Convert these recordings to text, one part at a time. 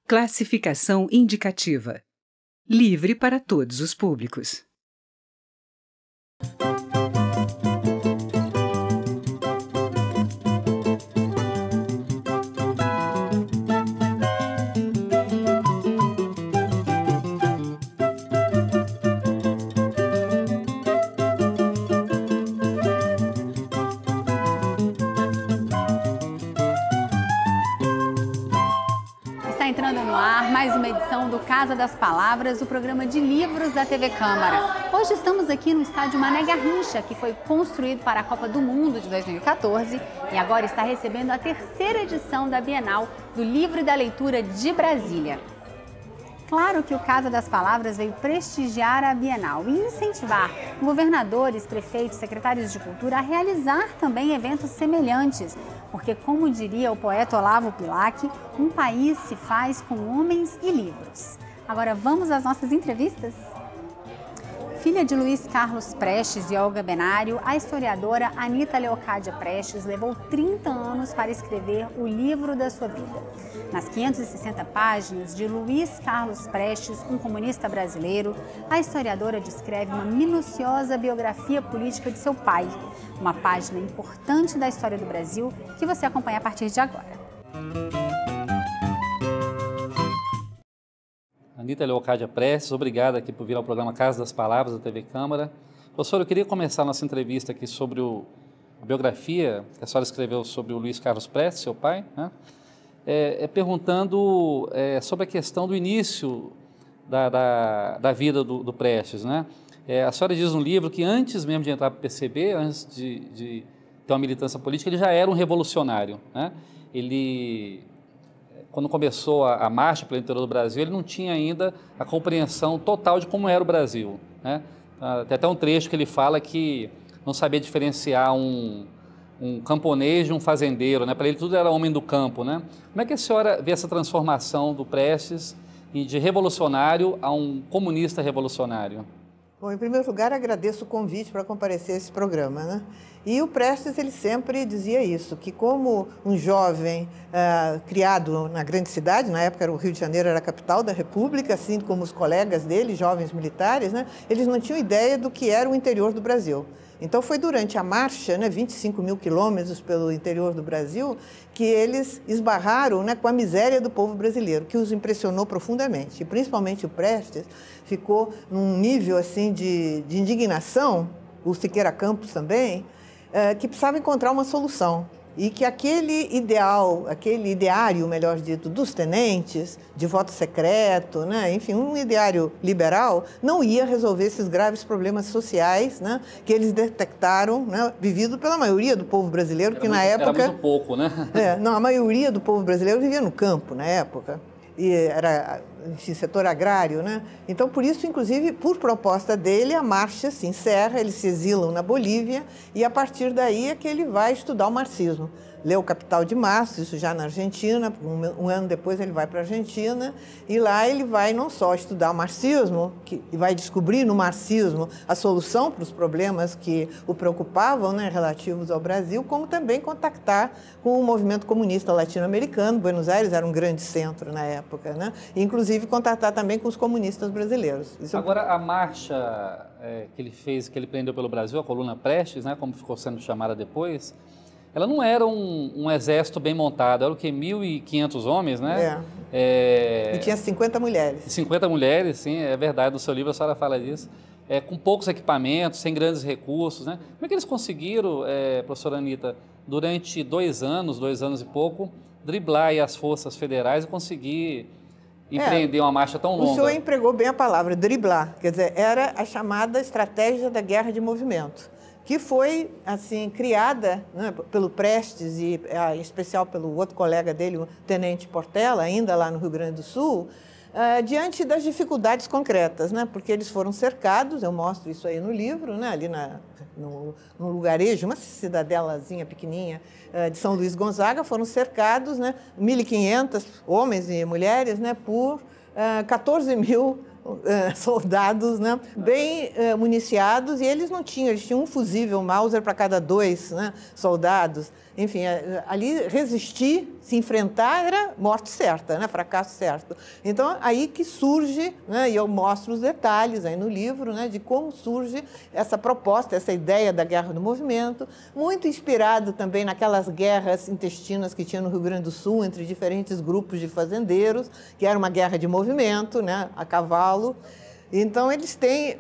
Classificação indicativa. Livre para todos os públicos. Entrando no ar, mais uma edição do Casa das Palavras, o programa de livros da TV Câmara. Hoje estamos aqui no estádio Mané Garrincha, que foi construído para a Copa do Mundo de 2014 e agora está recebendo a terceira edição da Bienal do Livro e da Leitura de Brasília. Claro que o Casa das Palavras veio prestigiar a Bienal e incentivar governadores, prefeitos, secretários de cultura a realizar também eventos semelhantes, porque, como diria o poeta Olavo Bilac, um país se faz com homens e livros. Agora vamos às nossas entrevistas? Filha de Luiz Carlos Prestes e Olga Benário, a historiadora Anita Leocádia Prestes levou 30 anos para escrever o livro da sua vida. Nas 560 páginas de Luiz Carlos Prestes, um comunista brasileiro, a historiadora descreve uma minuciosa biografia política de seu pai, uma página importante da história do Brasil que você acompanha a partir de agora. Anita Leocádia Prestes, obrigado aqui por vir ao programa Casa das Palavras da TV Câmara. Professor, eu queria começar a nossa entrevista aqui sobre a biografia que a senhora escreveu sobre o Luiz Carlos Prestes, seu pai, né? Perguntando sobre a questão do início da vida do Prestes, né? A senhora diz no livro que antes mesmo de entrar para o PCB, antes de ter uma militância política, ele já era um revolucionário, né? Quando começou a marcha pelo interior do Brasil, ele não tinha ainda a compreensão total de como era o Brasil, né? Tem até um trecho que ele fala que não sabia diferenciar um camponês de um fazendeiro, né? Para ele tudo era homem do campo, né? Como é que a senhora vê essa transformação do Prestes de revolucionário a um comunista revolucionário? Bom, em primeiro lugar, agradeço o convite para comparecer a esse programa, né? E o Prestes, ele sempre dizia isso, que como um jovem criado na grande cidade, na época o Rio de Janeiro era a capital da República, assim como os colegas dele, jovens militares, né? Eles não tinham ideia do que era o interior do Brasil. Então foi durante a marcha, né, 25 mil quilômetros pelo interior do Brasil, que eles esbarraram, né, com a miséria do povo brasileiro, que os impressionou profundamente. E principalmente o Prestes ficou num nível assim de indignação, o Siqueira Campos também, que precisava encontrar uma solução. E que aquele ideário, melhor dito, dos tenentes, de voto secreto, né? Enfim, um ideário liberal, não ia resolver esses graves problemas sociais, né? Que eles detectaram, né? Vivido pela maioria do povo brasileiro, que na época... Era muito pouco, né? Não, a maioria do povo brasileiro vivia no campo na época. E era, enfim, setor agrário, né? Então, por isso, inclusive, por proposta dele, a marcha se encerra, eles se exilam na Bolívia e, a partir daí, é que ele vai estudar o marxismo. Leu Capital de Março, isso já na Argentina, um ano depois ele vai para a Argentina, e lá ele vai não só estudar o marxismo, e vai descobrir no marxismo a solução para os problemas que o preocupavam, né, relativos ao Brasil, como também contactar com o movimento comunista latino-americano. Buenos Aires era um grande centro na época, né? E, inclusive, contactar também com os comunistas brasileiros. Agora, a marcha que ele fez, que ele prendeu pelo Brasil, a Coluna Prestes, né, como ficou sendo chamada depois, ela não era um exército bem montado, era o quê? 1.500 homens, né? E tinha 50 mulheres. 50 mulheres, sim, é verdade, no seu livro a senhora fala disso. Com poucos equipamentos, sem grandes recursos, né? Como é que eles conseguiram, professora Anita, durante 2 anos e pouco, driblar aí as forças federais e conseguir empreender uma marcha tão longa? O senhor empregou bem a palavra, driblar, quer dizer, era a chamada estratégia da guerra de movimento, que foi, assim, criada, né, pelo Prestes e, em especial, pelo outro colega dele, o Tenente Portela, ainda lá no Rio Grande do Sul, diante das dificuldades concretas, né, porque eles foram cercados, eu mostro isso aí no livro, né, ali no lugarejo, uma cidadelazinha pequenininha de São Luís Gonzaga, foram cercados, né, 1.500 homens e mulheres, né, por 14 mil soldados, né, bem municiados, e eles não tinham, eles tinham um fusível Mauser para cada 2, né, soldados. Enfim, ali resistir, se enfrentar, era morte certa, né? Fracasso certo. Então, aí que surge, né? E eu mostro os detalhes aí no livro, né? De como surge essa proposta, essa ideia da guerra do movimento, muito inspirado também naquelas guerras intestinas que tinha no Rio Grande do Sul, entre diferentes grupos de fazendeiros, que era uma guerra de movimento, né? A cavalo. Então, eles têm,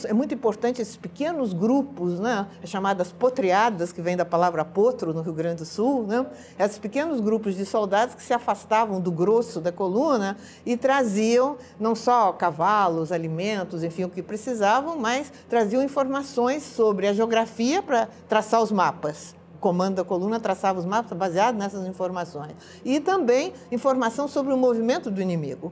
é muito importante esses pequenos grupos, né, chamadas potriadas, que vem da palavra potro, no Rio Grande do Sul, né, esses pequenos grupos de soldados que se afastavam do grosso da coluna e traziam não só cavalos, alimentos, enfim, o que precisavam, mas traziam informações sobre a geografia para traçar os mapas. O comando da coluna traçava os mapas baseados nessas informações. E também informação sobre o movimento do inimigo.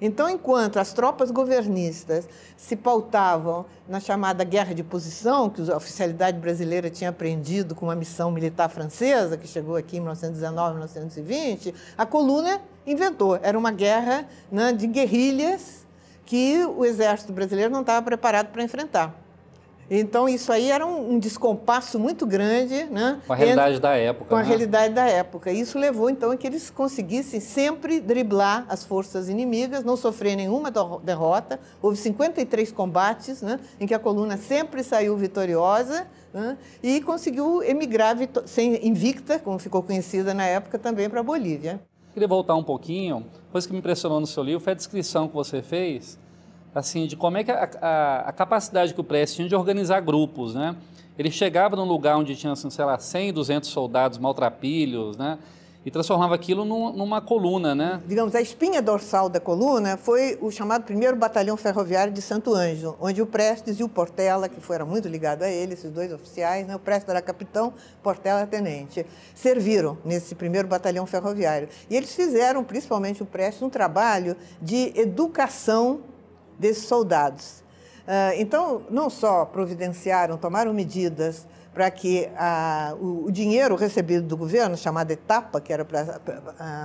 Então, enquanto as tropas governistas se pautavam na chamada guerra de posição, que a oficialidade brasileira tinha aprendido com uma missão militar francesa, que chegou aqui em 1919, 1920, a coluna inventou. Era uma guerra, né, de guerrilhas que o exército brasileiro não estava preparado para enfrentar. Então, isso aí era um descompasso muito grande, né? Com a realidade da época. Com a realidade da época. Isso levou, então, a que eles conseguissem sempre driblar as forças inimigas, não sofrer nenhuma derrota. Houve 53 combates, né, em que a coluna sempre saiu vitoriosa, né, e conseguiu emigrar invicta, como ficou conhecida na época, também para a Bolívia. Queria voltar um pouquinho. Coisa que me impressionou no seu livro foi a descrição que você fez, assim, de como é que a capacidade que o Prestes tinha de organizar grupos, né? Ele chegava num lugar onde tinha, assim, sei lá, 100, 200 soldados maltrapilhos, né? E transformava aquilo numa coluna, né? Digamos, a espinha dorsal da coluna foi o chamado 1º Batalhão Ferroviário de Santo Ângelo, onde o Prestes e o Portela, que era muito ligado a ele, esses 2 oficiais, né? O Prestes era capitão, Portela era tenente, serviram nesse 1º Batalhão Ferroviário. E eles fizeram, principalmente o Prestes, um trabalho de educação desses soldados. Então, não só providenciaram, tomaram medidas para que o dinheiro recebido do governo, chamado etapa, que era para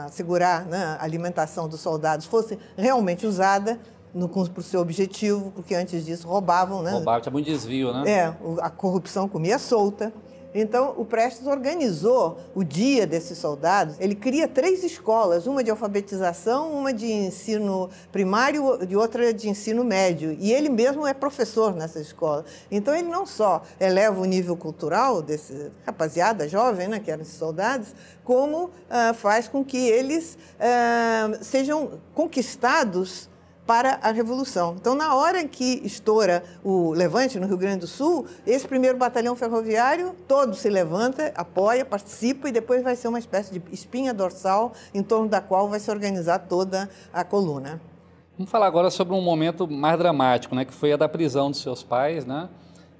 assegurar, né, a alimentação dos soldados, fosse realmente usada para o seu objetivo, porque antes disso roubavam, né? Roubavam, tinha muito desvio, né? A corrupção comia solta. Então, o Prestes organizou o dia desses soldados. Ele cria 3 escolas, uma de alfabetização, uma de ensino primário e outra de ensino médio. E ele mesmo é professor nessa escola. Então, ele não só eleva o nível cultural desse rapaziada jovem, né, que eram esses soldados, como faz com que eles sejam conquistados para a Revolução. Então, na hora que estoura o levante no Rio Grande do Sul, esse 1º Batalhão Ferroviário todo se levanta, apoia, participa e depois vai ser uma espécie de espinha dorsal em torno da qual vai se organizar toda a coluna. Vamos falar agora sobre um momento mais dramático, né, que foi a da prisão dos seus pais, né,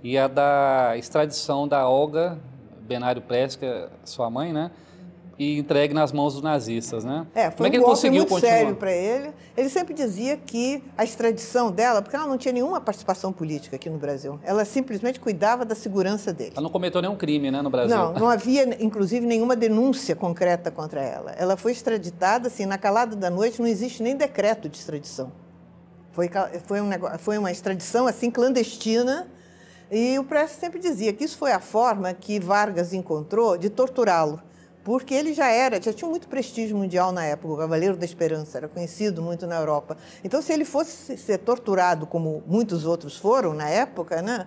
e a da extradição da Olga Benário Prestes, que é sua mãe, né, e entregue nas mãos dos nazistas, né? Foi um golpe muito sério para ele. Ele sempre dizia que a extradição dela, porque ela não tinha nenhuma participação política aqui no Brasil, ela simplesmente cuidava da segurança dele. Ela não cometeu nenhum crime, né, no Brasil? Não havia, inclusive, nenhuma denúncia concreta contra ela. Ela foi extraditada, assim, na calada da noite, não existe nem decreto de extradição. Foi uma extradição, assim, clandestina, e o Prestes sempre dizia que isso foi a forma que Vargas encontrou de torturá-lo. Porque ele já tinha muito prestígio mundial na época, o Cavaleiro da Esperança, era conhecido muito na Europa. Então, se ele fosse ser torturado, como muitos outros foram na época, né,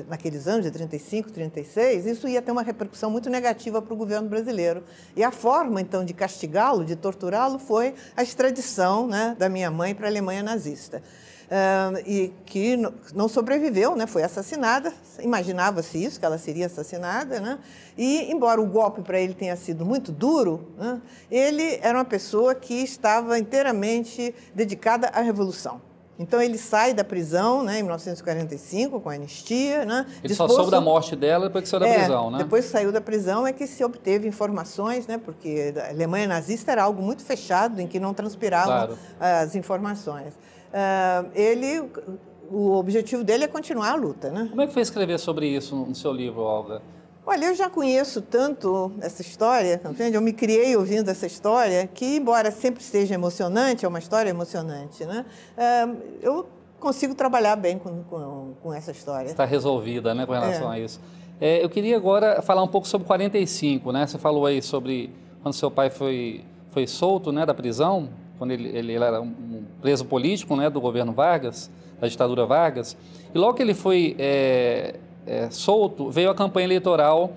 naqueles anos de 35, 36, isso ia ter uma repercussão muito negativa para o governo brasileiro. E a forma, então, de castigá-lo, de torturá-lo, foi a extradição, né, da minha mãe para a Alemanha nazista. E que não sobreviveu, né? Foi assassinada, imaginava-se isso, que ela seria assassinada, né? E, embora o golpe para ele tenha sido muito duro, né, ele era uma pessoa que estava inteiramente dedicada à Revolução. Então, ele sai da prisão, né, em 1945, com a anistia. Né, ele só soube da morte dela depois que saiu da prisão, né? Depois que saiu da prisão é que se obteve informações, né, porque a Alemanha nazista era algo muito fechado, em que não transpiravam as informações. O objetivo dele é continuar a luta, né? Como é que foi escrever sobre isso no seu livro, Olga? Olha, eu já conheço tanto essa história, entende? Eu me criei ouvindo essa história, que embora sempre seja emocionante, é uma história emocionante, né? Eu consigo trabalhar bem com essa história. Está resolvida, né, com relação a isso. Eu queria agora falar um pouco sobre 45, né? Você falou aí sobre quando seu pai foi solto, né, da prisão, quando ele era um preso político, né, do governo Vargas, da ditadura Vargas, e logo que ele foi solto, veio a campanha eleitoral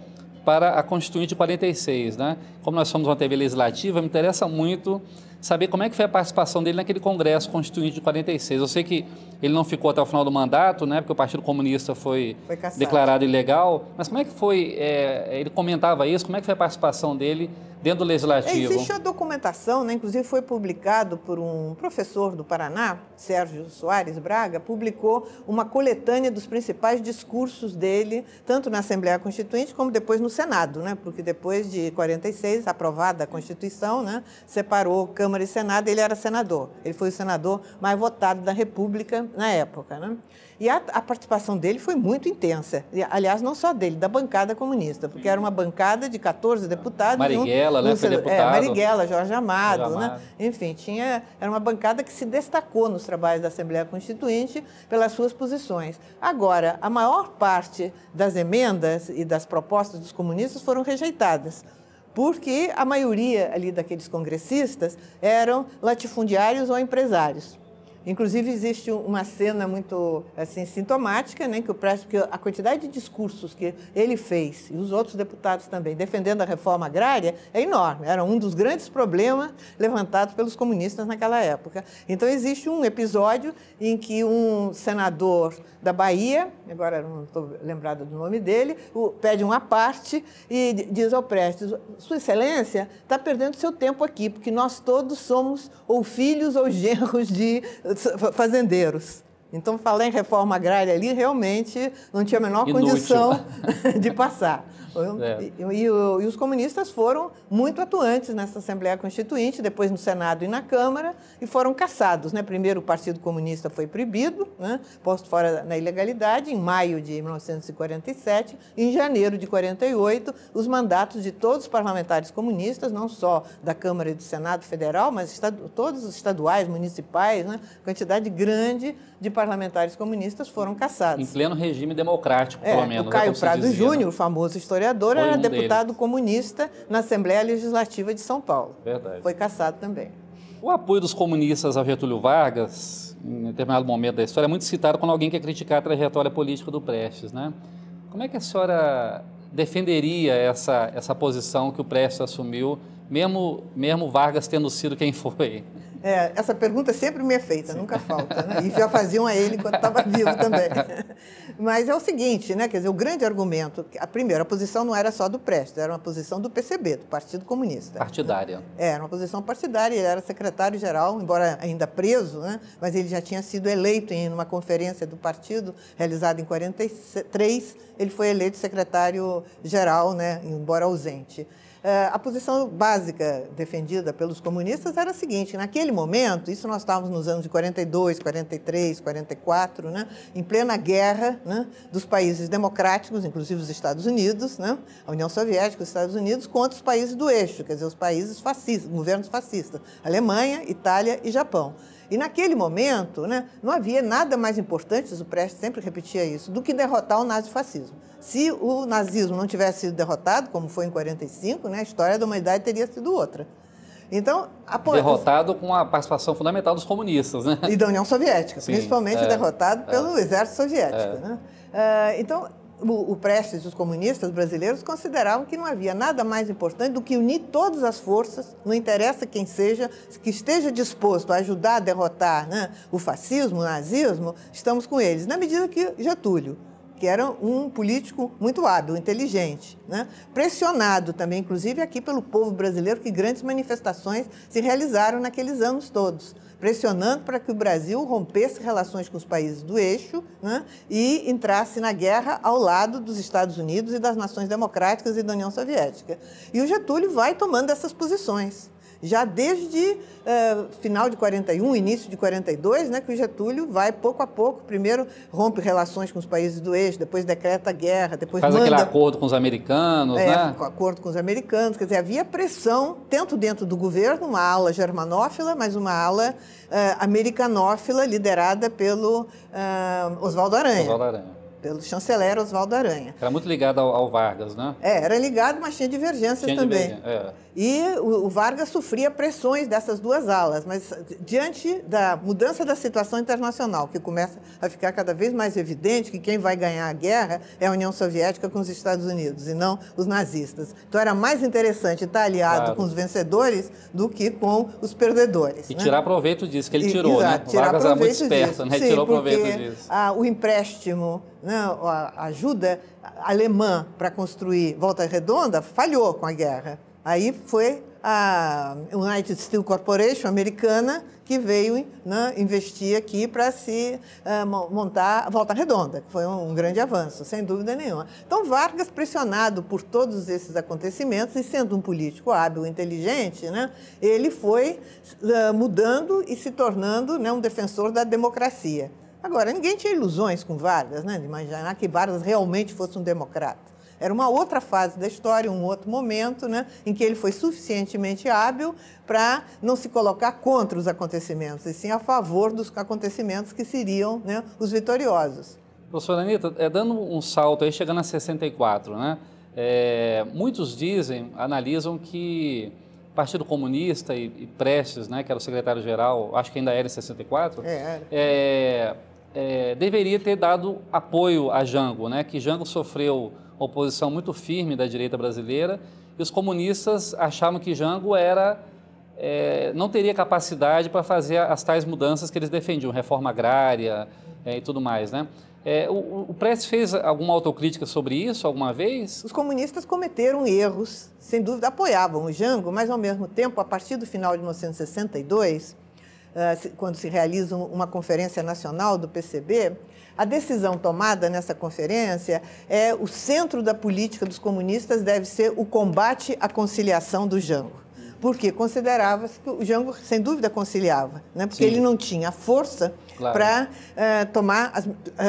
para a Constituinte de 46, né? Como nós somos uma TV legislativa, me interessa muito saber como é que foi a participação dele naquele Congresso Constituinte de 46. Eu sei que ele não ficou até o final do mandato, né? Porque o Partido Comunista foi declarado ilegal, mas como é que foi, ele comentava isso, como é que foi a participação dele dentro do Legislativo? Existe a documentação, né? Inclusive foi publicado por um professor do Paraná, Sérgio Soares Braga, publicou uma coletânea dos principais discursos dele, tanto na Assembleia Constituinte como depois no Senado, né? Porque depois de 46, aprovada a Constituição, né? Separou Câmara e Senado, ele era senador. Ele foi o senador mais votado da República na época, né? E a participação dele foi muito intensa. Aliás, não só dele, da bancada comunista, porque era uma bancada de 14 deputados. Marighella, né, foi deputado. Marighella, Jorge Amado, né? Enfim, era uma bancada que se destacou nos trabalhos da Assembleia Constituinte pelas suas posições. Agora, a maior parte das emendas e das propostas dos comunistas foram rejeitadas, porque a maioria ali daqueles congressistas eram latifundiários ou empresários. Inclusive, existe uma cena muito assim, sintomática, né, que a quantidade de discursos que ele fez, e os outros deputados também, defendendo a reforma agrária, é enorme. Era um dos grandes problemas levantados pelos comunistas naquela época. Então, existe um episódio em que um senador da Bahia, agora não estou lembrada do nome dele, pede uma parte e diz ao Prestes: Sua Excelência está perdendo seu tempo aqui, porque nós todos somos ou filhos ou genros de fazendeiros. Então, falar em reforma agrária ali realmente não tinha a menor condição de passar. E os comunistas foram muito atuantes nessa Assembleia Constituinte, depois no Senado e na Câmara, e foram cassados, né? Primeiro o Partido Comunista foi proibido, né? Posto fora na ilegalidade, em maio de 1947, e em janeiro de 48, os mandatos de todos os parlamentares comunistas, não só da Câmara e do Senado Federal, mas todos os estaduais, municipais, né? Quantidade grande de parlamentares comunistas foram cassados. Em pleno regime democrático, pelo menos. O Caio Prado Júnior, o famoso historiador, era deputado comunista na Assembleia Legislativa de São Paulo. Verdade. Foi cassado também. O apoio dos comunistas ao Getúlio Vargas, em determinado momento da história, é muito citado quando alguém quer criticar a trajetória política do Prestes, né? Como é que a senhora defenderia essa posição que o Prestes assumiu, mesmo Vargas tendo sido quem foi? Essa pergunta sempre me é feita, nunca falta, né? E já faziam a ele quando estava vivo também. Mas é o seguinte, né? Quer dizer, o grande argumento, primeiro, a posição não era só do Prestes, era uma posição do PCB, do Partido Comunista. Partidária. Né? Era uma posição partidária, ele era secretário-geral, embora ainda preso, né? Mas ele já tinha sido eleito em uma conferência do partido, realizada em 43, ele foi eleito secretário-geral, né? Embora ausente. A posição básica defendida pelos comunistas era a seguinte: naquele momento, isso nós estávamos nos anos de 42, 43, 44, né, em plena guerra, né, dos países democráticos, inclusive os Estados Unidos, né, a União Soviética, os Estados Unidos, contra os países do eixo, quer dizer, os países fascistas, governos fascistas, Alemanha, Itália e Japão. E naquele momento, né, não havia nada mais importante, o Prestes sempre repetia isso, do que derrotar o nazifascismo. Se o nazismo não tivesse sido derrotado, como foi em 45, né, a história da humanidade teria sido outra. Então, derrotado com a participação fundamental dos comunistas, né? E da União Soviética, sim, principalmente derrotado pelo exército soviético. Né? Então, o Prestes e os comunistas brasileiros consideravam que não havia nada mais importante do que unir todas as forças, não interessa quem seja, que esteja disposto a ajudar a derrotar, né, o fascismo, o nazismo, estamos com eles. Na medida que Getúlio, que era um político muito hábil, inteligente, né, pressionado também, inclusive aqui pelo povo brasileiro, que grandes manifestações se realizaram naqueles anos todos, pressionando para que o Brasil rompesse relações com os países do eixo, né, e entrasse na guerra ao lado dos Estados Unidos e das nações democráticas e da União Soviética. E o Getúlio vai tomando essas posições. já desde final de 41, início de 42, né, que o Getúlio vai pouco a pouco, primeiro rompe relações com os países do eixo, depois decreta guerra, depois faz aquele acordo com os americanos, né? Acordo com os americanos, quer dizer, havia pressão, tanto dentro do governo, uma ala germanófila, mas uma ala americanófila, liderada pelo Oswaldo Aranha. Oswaldo Aranha. Pelo chanceler Oswaldo Aranha. Era muito ligado ao Vargas, né? Era ligado, mas tinha divergências também. E o Vargas sofria pressões dessas duas alas, mas diante da mudança da situação internacional, que começa a ficar cada vez mais evidente que quem vai ganhar a guerra é a União Soviética com os Estados Unidos e não os nazistas. Então era mais interessante estar aliado com os vencedores do que com os perdedores. E tirar proveito disso que ele tirou, exato, né? O Vargas era muito esperto, né? Sim, tirou proveito disso. O empréstimo, né, a ajuda alemã para construir Volta Redonda falhou com a guerra. Aí foi a United Steel Corporation americana que veio, né, investir aqui para se montar a Volta Redonda, que foi um grande avanço, sem dúvida nenhuma. Então, Vargas, pressionado por todos esses acontecimentos e sendo um político hábil e inteligente, né, ele foi mudando e se tornando, né, um defensor da democracia. Agora, ninguém tinha ilusões com Vargas, né, de imaginar que Vargas realmente fosse um democrata. Era uma outra fase da história, um outro momento, né, em que ele foi suficientemente hábil para não se colocar contra os acontecimentos, e sim a favor dos acontecimentos que seriam, né, os vitoriosos. Professora Anita, dando um salto aí, chegando a 64, né, muitos dizem, analisam que o Partido Comunista e Prestes, né, que era o secretário-geral, acho que ainda era em 64, deveria ter dado apoio a Jango, né, que Jango sofreu oposição muito firme da direita brasileira, e os comunistas achavam que Jango não teria capacidade para fazer as tais mudanças que eles defendiam, reforma agrária e tudo mais, né? O Prestes fez alguma autocrítica sobre isso alguma vez? Os comunistas cometeram erros, sem dúvida apoiavam o Jango, mas ao mesmo tempo, a partir do final de 1962, quando se realiza uma conferência nacional do PCB, a decisão tomada nessa conferência o centro da política dos comunistas deve ser o combate à conciliação do Jango. Porque considerava-se que o Jango, sem dúvida, conciliava, né? Porque ele não tinha força para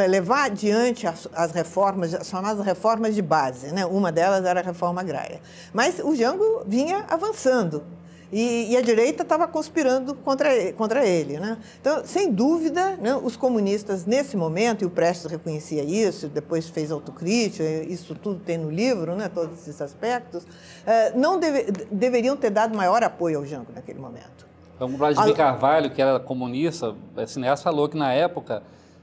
levar adiante as reformas, as chamadas reformas de base, né? Uma delas era a reforma agrária. Mas o Jango vinha avançando. E a direita estava conspirando contra ele, né? Então, sem dúvida, né, os comunistas, nesse momento, e o Prestes reconhecia isso, depois fez autocrítica, isso tudo tem no livro, né, todos esses aspectos, não deveriam ter dado maior apoio ao Jango naquele momento. Então, o Vladimir Carvalho, que era comunista, cineasta, falou que na época,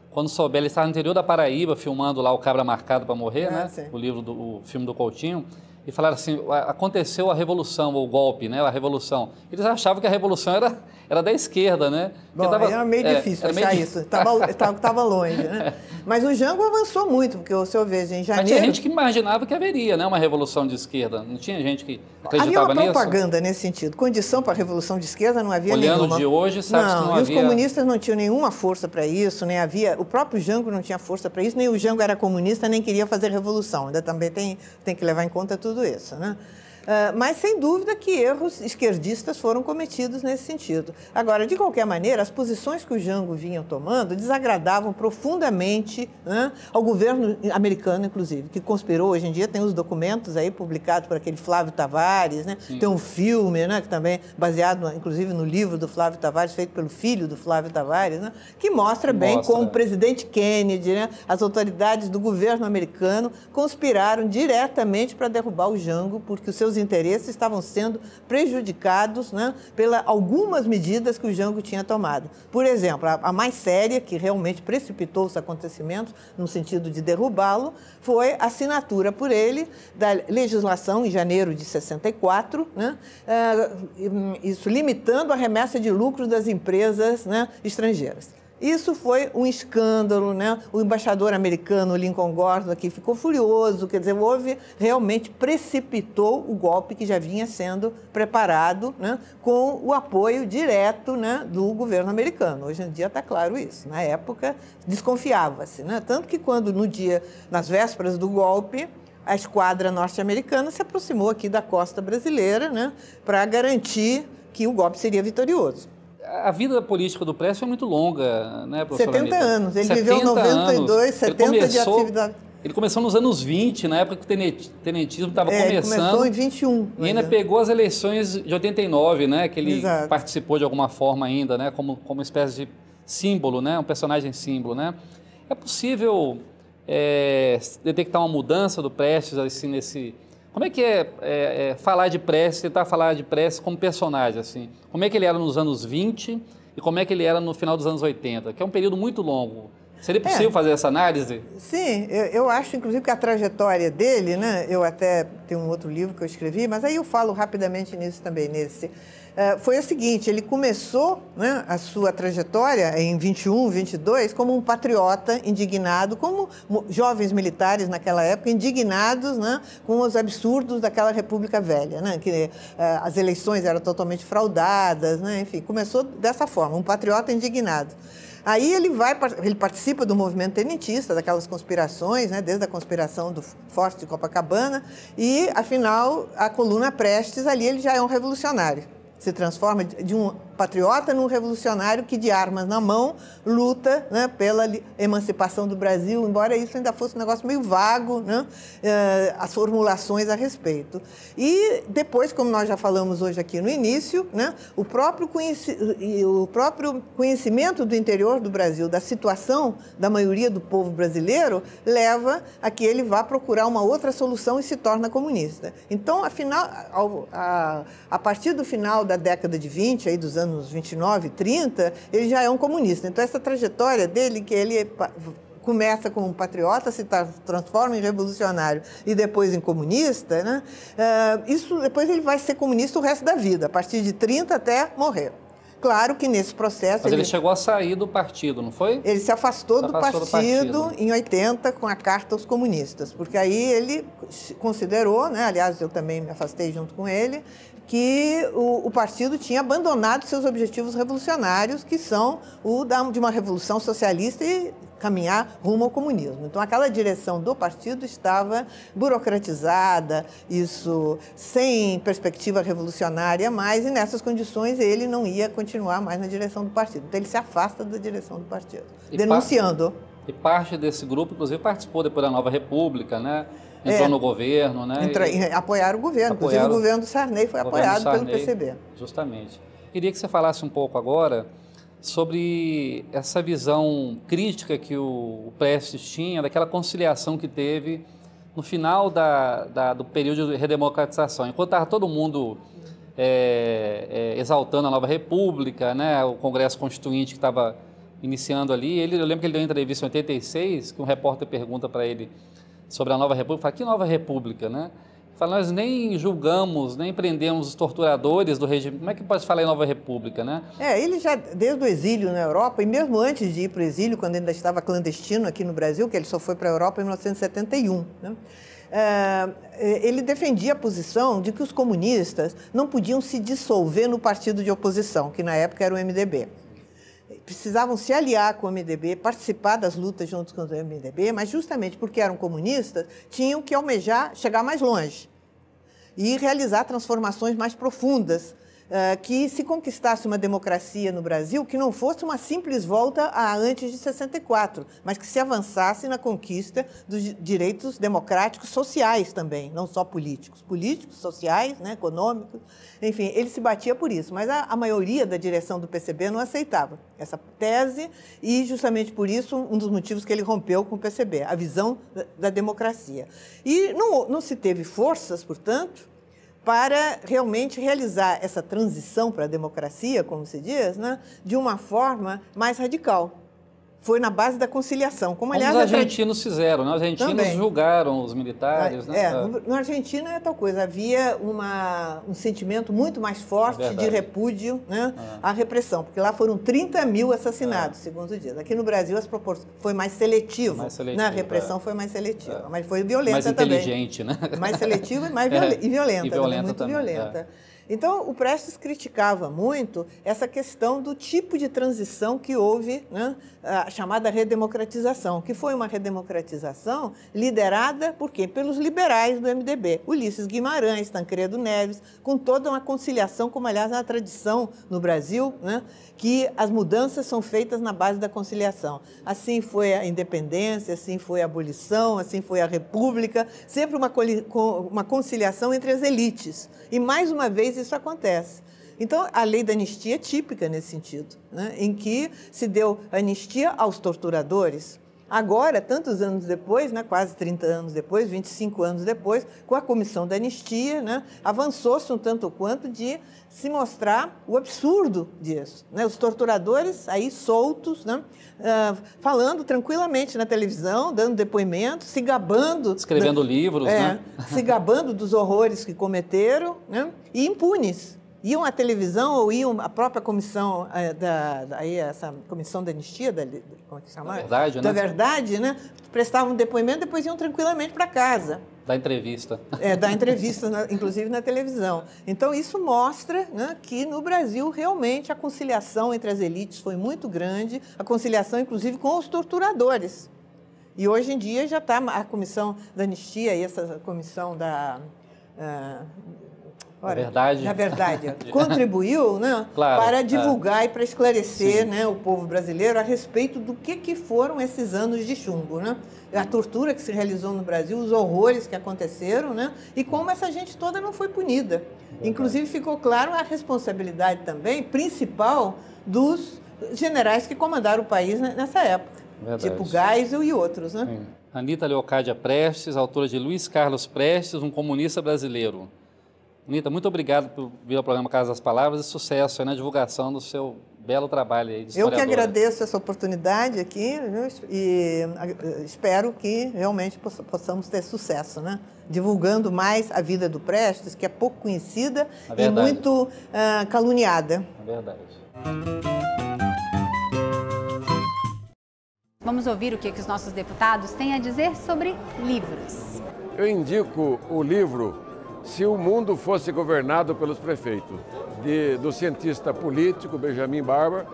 quando souber, ele estava no interior da Paraíba, filmando lá o Cabra Marcado para Morrer, né? Sim. O filme do Coutinho, e falaram assim, aconteceu a revolução, ou o golpe, né, a revolução. Eles achavam que a revolução era da esquerda, né? Bom, era meio difícil achar isso, estava longe, né? Mas o Jango avançou muito, porque o senhor veja, em janeiro... Mas tinha gente que imaginava que haveria, né, uma revolução de esquerda, não tinha gente que acreditava nisso? Havia uma propaganda nesse sentido, condição para a revolução de esquerda não havia nenhuma. Olhando de hoje, sabe que não havia... E os comunistas não tinham nenhuma força para isso, nem havia... O próprio Jango não tinha força para isso, nem o Jango era comunista, nem queria fazer revolução, ainda também tem que levar em conta tudo isso, né? Mas, sem dúvida, que erros esquerdistas foram cometidos nesse sentido. Agora, de qualquer maneira, as posições que o Jango vinha tomando desagradavam profundamente, né, ao governo americano, inclusive, que conspirou. Hoje em dia tem os documentos aí publicados por aquele Flávio Tavares, né? Tem um filme, né, que também baseado, inclusive, no livro do Flávio Tavares, feito pelo filho do Flávio Tavares, né, que mostra bem como o presidente Kennedy, né, as autoridades do governo americano conspiraram diretamente para derrubar o Jango, porque os seus interesses estavam sendo prejudicados, né, algumas medidas que o Jango tinha tomado. Por exemplo, a mais séria, que realmente precipitou os acontecimentos no sentido de derrubá-lo, foi a assinatura por ele da legislação em janeiro de 64, né, isso limitando a remessa de lucros das empresas, né, estrangeiras. Isso foi um escândalo, né? O embaixador americano, Lincoln Gordon, aqui ficou furioso, quer dizer, realmente precipitou o golpe que já vinha sendo preparado, né, com o apoio direto, né, do governo americano. Hoje em dia está claro isso. Na época, desconfiava-se, né? Tanto que quando, nas vésperas do golpe, a esquadra norte-americana se aproximou aqui da costa brasileira, né, para garantir que o golpe seria vitorioso. A vida política do Prestes foi muito longa, né, professora 70 Anita? anos. Ele viveu 92, 70 de atividade. Ele começou nos anos 20, na época que o tenentismo estava começando. Começou em 21. E ainda pegou as eleições de 89, né? Que ele participou de alguma forma ainda, né? Como uma espécie de símbolo, né? Um personagem símbolo, né? É possível detectar uma mudança do Prestes assim, nesse... Como é que falar de Prestes, tentar falar de Prestes como personagem, assim? Como é que ele era nos anos 20 e como é que ele era no final dos anos 80? Que é um período muito longo. Seria possível fazer essa análise? Sim, eu acho, inclusive, que a trajetória dele, né? Eu até tenho um outro livro que eu escrevi, mas aí eu falo rapidamente nisso também, foi o seguinte, ele começou, né, a sua trajetória em 21, 22, como um patriota indignado, como jovens militares naquela época, indignados, né, com os absurdos daquela República Velha, né, que as eleições eram totalmente fraudadas, né, enfim, começou dessa forma, um patriota indignado. Aí ele participa do movimento tenentista, daquelas conspirações, né, desde a conspiração do Forte de Copacabana, e, afinal, a coluna Prestes, ali ele já é um revolucionário. Se transforma de um patriota num revolucionário que, de armas na mão, luta, né, pela emancipação do Brasil, embora isso ainda fosse um negócio meio vago, né, as formulações a respeito. E depois, como nós já falamos hoje aqui no início, né, o próprio conhecimento do interior do Brasil, da situação da maioria do povo brasileiro, leva a que ele vá procurar uma outra solução e se torna comunista. Então, afinal, a partir do final da década de 20, aí dos anos 29, 30, ele já é um comunista. Então, essa trajetória dele, que ele começa como um patriota, se transforma em revolucionário e depois em comunista, né? Isso depois ele vai ser comunista o resto da vida, a partir de 30 até morrer. Claro que nesse processo... Mas ele chegou a sair do partido, não foi? Ele se afastou do partido em 80 com a Carta aos Comunistas, porque aí ele considerou, né, aliás, eu também me afastei junto com ele, que o partido tinha abandonado seus objetivos revolucionários, que são de uma revolução socialista e caminhar rumo ao comunismo. Então, aquela direção do partido estava burocratizada, isso sem perspectiva revolucionária mais, e nessas condições ele não ia continuar mais na direção do partido. Então, ele se afasta da direção do partido, denunciando. E parte desse grupo, inclusive, participou depois da Nova República, né? Entrou no governo, né? Apoiaram o governo. Inclusive, o governo do Sarney foi apoiado pelo PCB. Justamente. Queria que você falasse um pouco agora sobre essa visão crítica que o Prestes tinha, daquela conciliação que teve no final do período de redemocratização. Enquanto estava todo mundo exaltando a Nova República, né? O Congresso Constituinte que estava iniciando ali, eu lembro que ele deu uma entrevista em 86, que um repórter pergunta para ele sobre a Nova República, fala, que Nova República, né? Fala, nós nem julgamos, nem prendemos os torturadores do regime, como é que pode falar em Nova República, né? Ele já, desde o exílio na Europa, e mesmo antes de ir para o exílio, quando ainda estava clandestino aqui no Brasil, que ele só foi para a Europa em 1971, né? Ele defendia a posição de que os comunistas não podiam se dissolver no partido de oposição, que na época era o MDB. Precisavam se aliar com o MDB, participar das lutas junto com o MDB, mas justamente porque eram comunistas, tinham que almejar chegar mais longe e realizar transformações mais profundas, que se conquistasse uma democracia no Brasil que não fosse uma simples volta a antes de 64, mas que se avançasse na conquista dos direitos democráticos sociais também, não só políticos, sociais, né, econômicos, enfim, ele se batia por isso, mas a maioria da direção do PCB não aceitava essa tese e justamente por isso um dos motivos que ele rompeu com o PCB, a visão da democracia. E não se teve forças, portanto, para realmente realizar essa transição para a democracia, como se diz, né, de uma forma mais radical. Foi na base da conciliação. Como aliás, os argentinos fizeram, né? Os argentinos também julgaram os militares. Né? No Argentina é tal coisa, havia um sentimento muito mais forte de repúdio, né, à repressão, porque lá foram 30 mil assassinados, segundo diz. Aqui no Brasil foi mais seletivo, né? A repressão foi mais seletiva, mas foi violenta mais também. Mais inteligente, né? Mais seletiva e mais violenta, e violenta muito também, violenta. Então, o Prestes criticava muito essa questão do tipo de transição que houve, né, a chamada redemocratização, que foi uma redemocratização liderada por quê? Pelos liberais do MDB, Ulisses Guimarães, Tancredo Neves, com toda uma conciliação, como aliás é a tradição no Brasil, né, que as mudanças são feitas na base da conciliação. Assim foi a independência, assim foi a abolição, assim foi a república, sempre uma conciliação entre as elites. E, mais uma vez, isso acontece. Então, a lei da anistia é típica nesse sentido, né, em que se deu anistia aos torturadores. Agora, tantos anos depois, né, quase 30 anos depois, 25 anos depois, com a comissão da anistia, né, avançou-se um tanto quanto de se mostrar o absurdo disso, né, os torturadores aí soltos, né, falando tranquilamente na televisão, dando depoimentos, se gabando... Escrevendo livros, né? Se gabando dos horrores que cometeram, né, e impunes. Iam à televisão ou iam à própria comissão, essa comissão da anistia, como é que chama? Da verdade, né? Da verdade, né? Prestavam depoimento, depois iam tranquilamente para casa. Da entrevista. Da entrevista, inclusive na televisão. Então, isso mostra, né, que no Brasil, realmente, a conciliação entre as elites foi muito grande, a conciliação, inclusive, com os torturadores. E, hoje em dia, já está a comissão da anistia e essa comissão da... Na verdade, contribuiu, né, claro, para divulgar e para esclarecer, né, o povo brasileiro a respeito do que foram esses anos de chumbo, né? A tortura que se realizou no Brasil, os horrores que aconteceram, né, e como essa gente toda não foi punida. Inclusive, ficou claro a responsabilidade também principal dos generais que comandaram o país nessa época, tipo Geisel e outros, né? Sim. Anita Leocádia Prestes, autora de Luiz Carlos Prestes, um comunista brasileiro. Anita, muito obrigado por vir ao programa Casa das Palavras e sucesso na divulgação do seu belo trabalho aí de historiadora. Eu que agradeço essa oportunidade aqui, viu? E espero que realmente possamos ter sucesso, né? Divulgando mais a vida do Prestes, que é pouco conhecida e muito caluniada. É verdade. Vamos ouvir o que os nossos deputados têm a dizer sobre livros. Eu indico o livro Se o Mundo Fosse Governado pelos Prefeitos, do cientista político Benjamin Barber,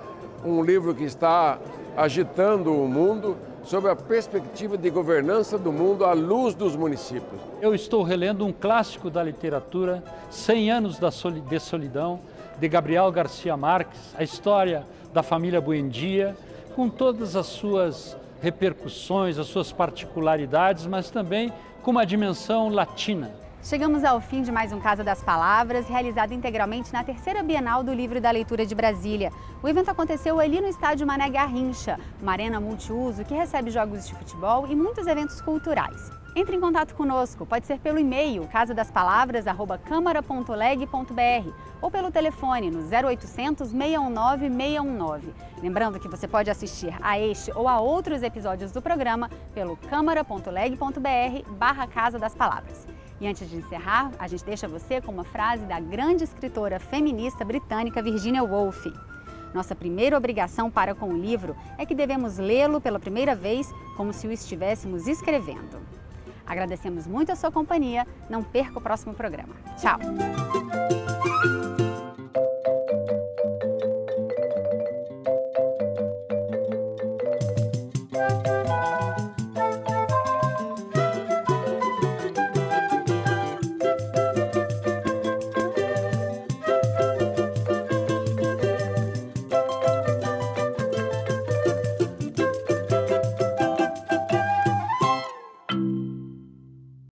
um livro que está agitando o mundo sobre a perspectiva de governança do mundo à luz dos municípios. Eu estou relendo um clássico da literatura, 100 anos de solidão, de Gabriel Garcia Marques, a história da família Buendia, com todas as suas repercussões, as suas particularidades, mas também com uma dimensão latina. Chegamos ao fim de mais um Casa das Palavras, realizado integralmente na 3ª Bienal do Livro e da Leitura de Brasília. O evento aconteceu ali no estádio Mané Garrincha, uma arena multiuso que recebe jogos de futebol e muitos eventos culturais. Entre em contato conosco, pode ser pelo e-mail casadaspalavras@câmara.leg.br ou pelo telefone no 0800 619 619. Lembrando que você pode assistir a este ou a outros episódios do programa pelo câmara.leg.br/Casa das Palavras. E antes de encerrar, a gente deixa você com uma frase da grande escritora feminista britânica Virginia Woolf. Nossa primeira obrigação para com o livro é que devemos lê-lo pela primeira vez como se o estivéssemos escrevendo. Agradecemos muito a sua companhia. Não perca o próximo programa. Tchau!